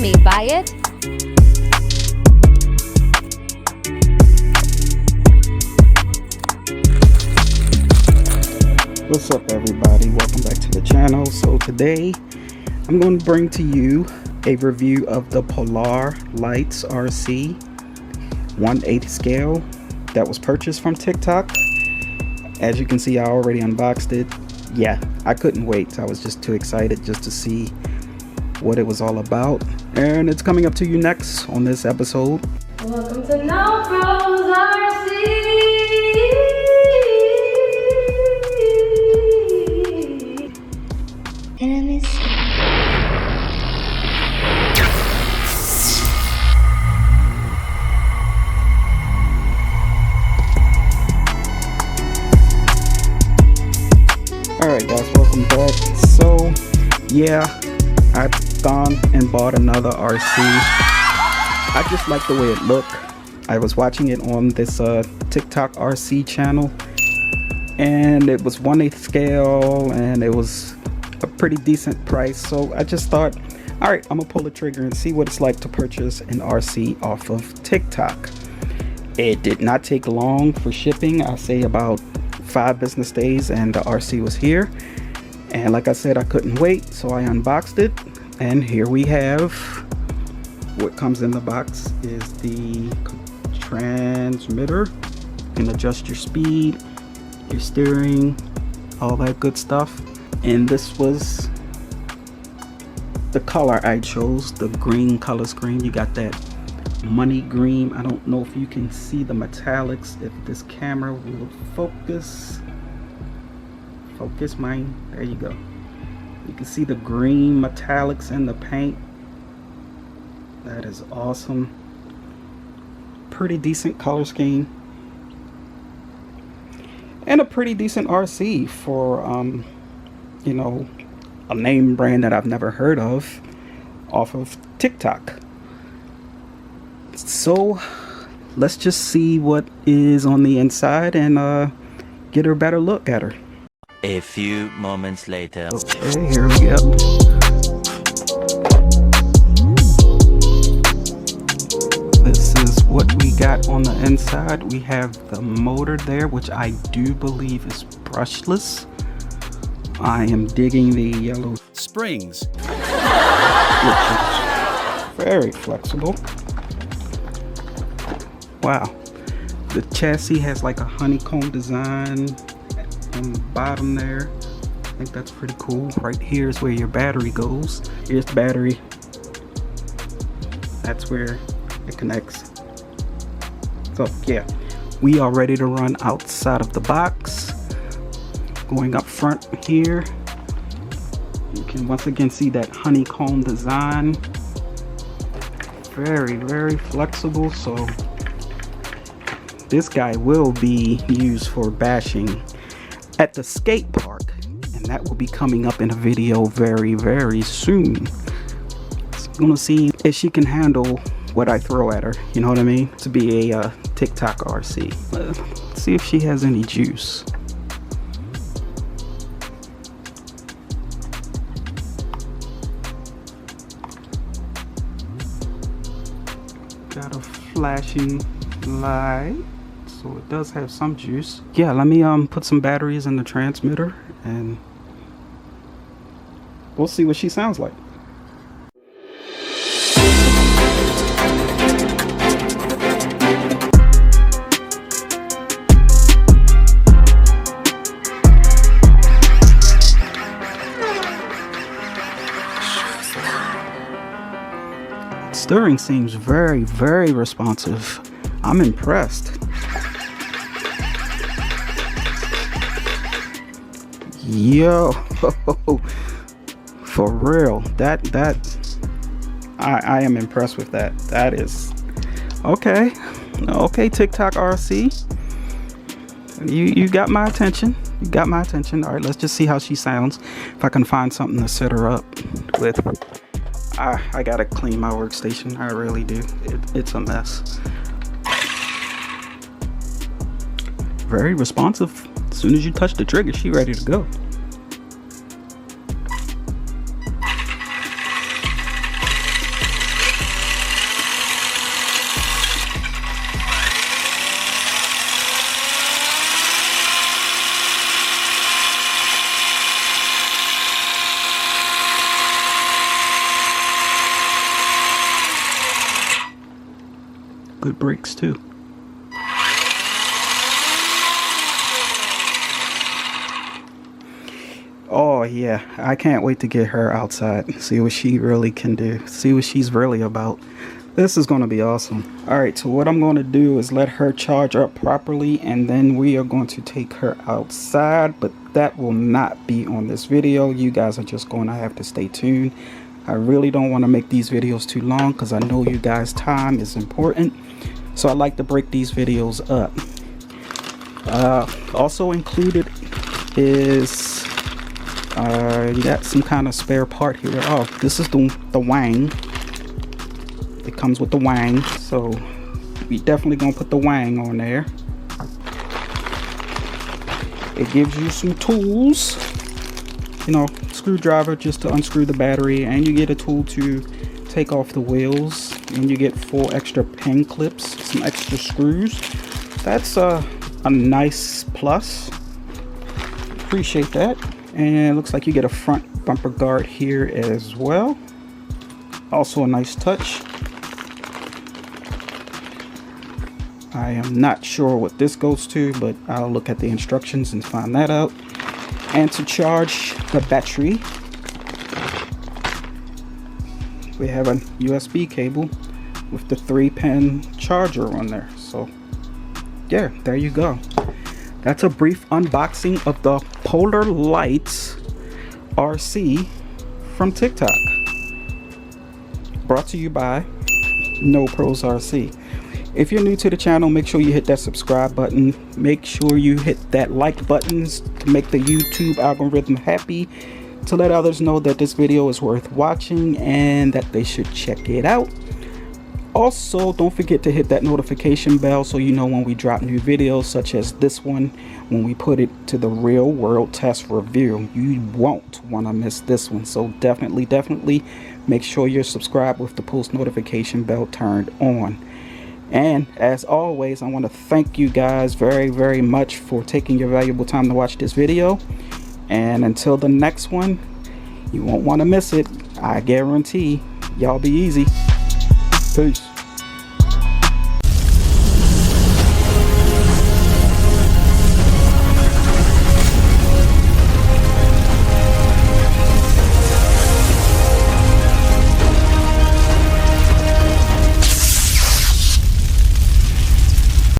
me buy it? What's up, everybody? Welcome back to the channel. So today I'm going to bring to you a review of the Polar Lights RC 1/8 scale that was purchased from TikTok. As you can see, I already unboxed it. Yeah, I couldn't wait. I was just too excited just to see what it was all about, and it's coming up to you next on this episode. Welcome to noprosrc. Enemies. Alright guys, welcome back. So yeah, I've gone and bought another RC. I just like the way it looked. I was watching it on this TikTok RC channel, and it was 1/8 scale, and it was a pretty decent price. So I just thought, alright, I'm gonna pull the trigger and see what it's like to purchase an RC off of TikTok. It did not take long for shipping. I say about 5 business days, and the RC was here. And like I said, I couldn't wait, so I unboxed it, and here we have what comes in the box. Is the transmitter. You can adjust your speed, your steering, all that good stuff. And this was the color I chose, the green color scheme. You got that money green. I don't know if you can see the metallics, if this camera will focus mine. There you go. You can see the green metallics in the paint. That is awesome. Pretty decent color scheme, and a pretty decent RC for you know, a name brand that I've never heard of off of TikTok. So let's just see what is on the inside and get a better look at her. A few moments later. Okay, here we go. This is what we got on the inside. We have the motor there, which I do believe is brushless. I am digging the yellow Springs, which is very flexible. Wow. The chassis has like a honeycomb design on the bottom there. I think that's pretty cool. Right here is where your battery goes. Here's the battery. That's where it connects. So yeah, we are ready to run outside of the box. Going up front here, you can once again see that honeycomb design. Very, very flexible. So this guy will be used for bashing at the skate park, and that will be coming up in a video very, very soon. So I'm gonna see if she can handle what I throw at her, you know what I mean, to be a TikTok RC. Let's see if she has any juice. Got a flashing light, so it does have some juice. Yeah, let me put some batteries in the transmitter, and we'll see what she sounds like. Steering seems very, very responsive. I'm impressed. Yo, for real, I am impressed with that. That is okay. TikTok RC, you got my attention. You got my attention. All right, let's just see how she sounds. If I can find something to set her up with. I gotta clean my workstation. I really do. It's a mess. Very responsive. As soon as you touch the trigger, she's ready to go. good brakes too. Oh yeah, I can't wait to get her outside, see what she really can do, see what she's really about. This is going to be awesome. Alright, so what I'm going to do is let her charge up properly, and then we are going to take her outside, but that will not be on this video. You guys are just going to have to stay tuned. I really don't want to make these videos too long because I know you guys' time is important, so I like to break these videos up. Also included is you got some kind of spare part here. Oh, this is the wang. It comes with the wang, so we definitely gonna put the wang on there. It gives you some tools, you know, screwdriver just to unscrew the battery, and you get a tool to take off the wheels, and you get 4 extra pin clips, some extra screws. That's a nice plus. Appreciate that. And it looks like you get a front bumper guard here as well. Also a nice touch. I am not sure what this goes to, but I'll look at the instructions and find that out. And to charge the battery, we have a USB cable with the 3-pin charger on there. So yeah, there you go. That's a brief unboxing of the Polar Lights RC from TikTok. Brought to you by noprosrc. If you're new to the channel, make sure you hit that subscribe button. Make sure you hit that like buttons to make the YouTube algorithm happy, to let others know that this video is worth watching and that they should check it out. Also, don't forget to hit that notification bell so you know when we drop new videos such as this one, when we put it to the real world test review. You won't want to miss this one, so definitely make sure you're subscribed with the post notification bell turned on. And as always, I want to thank you guys very much for taking your valuable time to watch this video. And until the next one, you won't want to miss it. I guarantee. Y'all be easy. Peace.